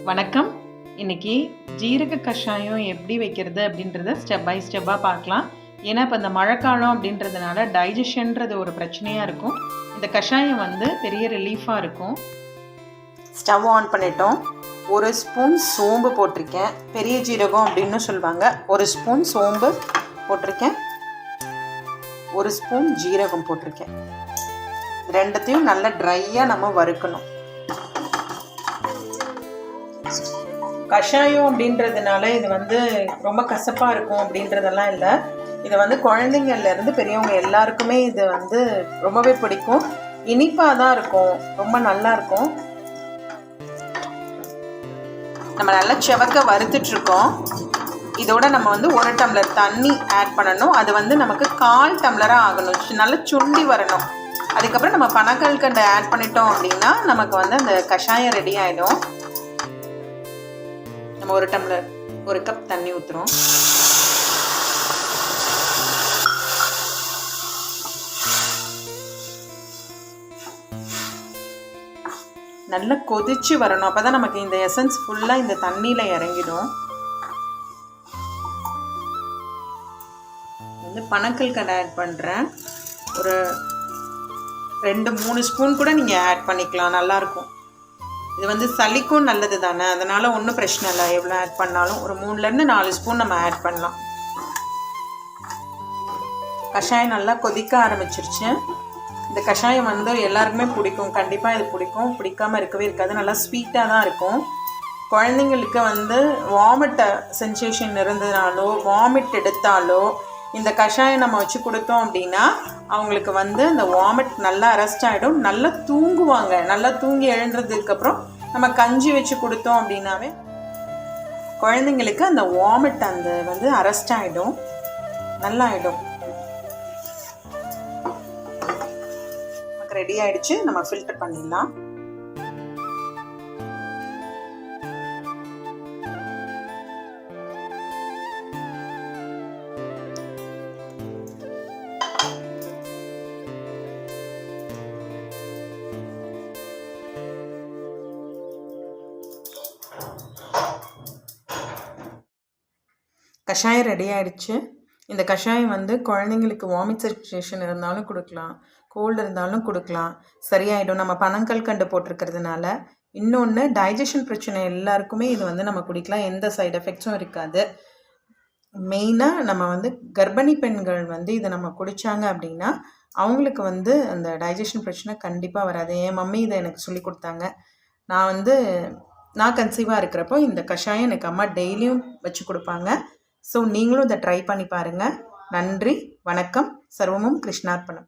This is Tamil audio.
வணக்கம். இன்னைக்கு ஜீரக கஷாயம் எப்படி வைக்கிறது அப்படின்றத ஸ்டெப் பை ஸ்டெப்பாக பார்க்கலாம். ஏன்னா இப்போ இந்த மழைக்காலம் அப்படின்றதுனால டைஜஷன்றது ஒரு பிரச்சனையாக இருக்கும். இந்த கஷாயம் பெரிய ரிலீஃபாக இருக்கும். ஸ்டவ் ஆன் பண்ணிட்டோம். 1 ஸ்பூன் சோம்பு போட்டிருக்கேன். பெரிய ஜீரகம் அப்படின்னு சொல்லுவாங்க. 1 ஸ்பூன் சோம்பு போட்டிருக்கேன். 1 ஸ்பூன் ஜீரகம் போட்டிருக்கேன். ரெண்டத்தையும் நல்லா ட்ரையாக நம்ம வறுக்கணும். கஷாயம் அப்படின்றதுனால இது ரொம்ப கசப்பாக இருக்கும் அப்படின்றதெல்லாம் இல்லை. இது குழந்தைங்கள்லேருந்து பெரியவங்க எல்லாருக்குமே இது ரொம்பவே பிடிக்கும். இனிப்பாக தான் இருக்கும், ரொம்ப நல்லா இருக்கும். நம்ம நல்லா செவக்க வறுத்துட்ருக்கோம். இதோட நம்ம 1 டம்ளர் தண்ணி ஆட் பண்ணணும். அது நமக்கு 1/4 டம்ளராக ஆகணும். நல்லா சுண்டி வரணும். அதுக்கப்புறம் நம்ம பனக்கல்கண்டை ஆட் பண்ணிட்டோம் அப்படின்னா நமக்கு அந்த கஷாயம் ரெடி ஆகிடும். நம்ம 1 டம்ளர் 1 கப் தண்ணி ஊற்றுறோம். நல்லா கொதிச்சு வரணும். அப்போ தான் நமக்கு இந்த எசன்ஸ் ஃபுல்லாக இந்த தண்ணியில் இறங்கிடும். பனக்கல்கண்டை ஆட் பண்ணுறேன். ஒரு 2-3 ஸ்பூன் கூட நீங்கள் ஆட் பண்ணிக்கலாம், நல்லாயிருக்கும். இது சளிக்கும் நல்லது தானே, அதனால் ஒன்றும் பிரச்சனை இல்லை. எவ்வளோ ஆட் பண்ணாலும் ஒரு 3-4 ஸ்பூன் நம்ம ஆட் பண்ணலாம். கஷாயம் நல்லா கொதிக்க ஆரம்பிச்சிருச்சு. இந்த கஷாயம் எல்லாருக்குமே பிடிக்கும். கண்டிப்பாக இது பிடிக்கும், பிடிக்காமல் இருக்கவே இருக்காது. நல்லா ஸ்வீட்டாக தான் இருக்கும். குழந்தைங்களுக்கு வாமிட் சென்சேஷன் இருந்ததுனாலோ வாமிட் எடுத்தாலோ இந்த கஷாயம் நம்ம வச்சு கொடுத்தோம் அப்படின்னா அவங்களுக்கு அந்த வாமிட் நல்லா அரெஸ்ட் ஆகிடும். நல்லா தூங்குவாங்க. நல்லா தூங்கி எழுந்ததுக்கப்புறம் நம்ம கஞ்சி வச்சு கொடுத்தோம் அப்படின்னாவே குழந்தைங்களுக்கு அந்த வாமிட் அரெஸ்ட் ஆகிடும், நல்லா ஆகிடும். நமக்கு ரெடி ஆகிடுச்சு. நம்ம ஃபில்டர் பண்ணிடலாம். கஷாயம் ரெடி ஆகிடுச்சு. இந்த கஷாயம் குழந்தைங்களுக்கு வாமிட் சென்சேஷன் இருந்தாலும் கொடுக்கலாம், கோல்டு இருந்தாலும் கொடுக்கலாம், சரியாயிடும். நம்ம பனங்கல்கண்டு போட்டிருக்கிறதுனால. இன்னொன்று, டைஜஷன் பிரச்சனை எல்லாருக்குமே இது நம்ம குடிக்கலாம். எந்த சைடு எஃபெக்ட்ஸும் இருக்காது. மெயினாக நம்ம கர்ப்பிணி பெண்கள் இதை நம்ம குடித்தாங்க அப்படின்னா அவங்களுக்கு அந்த டைஜஷன் பிரச்சனை கண்டிப்பாக வராது. என் மம்மி இதை எனக்கு சொல்லி கொடுத்தாங்க. நான் கன்சீவாக இருக்கிறப்போ இந்த கஷாயம் எனக்கு அம்மா டெய்லியும் வச்சு கொடுப்பாங்க. ஸோ நீங்களும் இதை ட்ரை பண்ணி பாருங்கள். நன்றி, வணக்கம். சர்வமும் கிருஷ்ணார்ப்பணம்.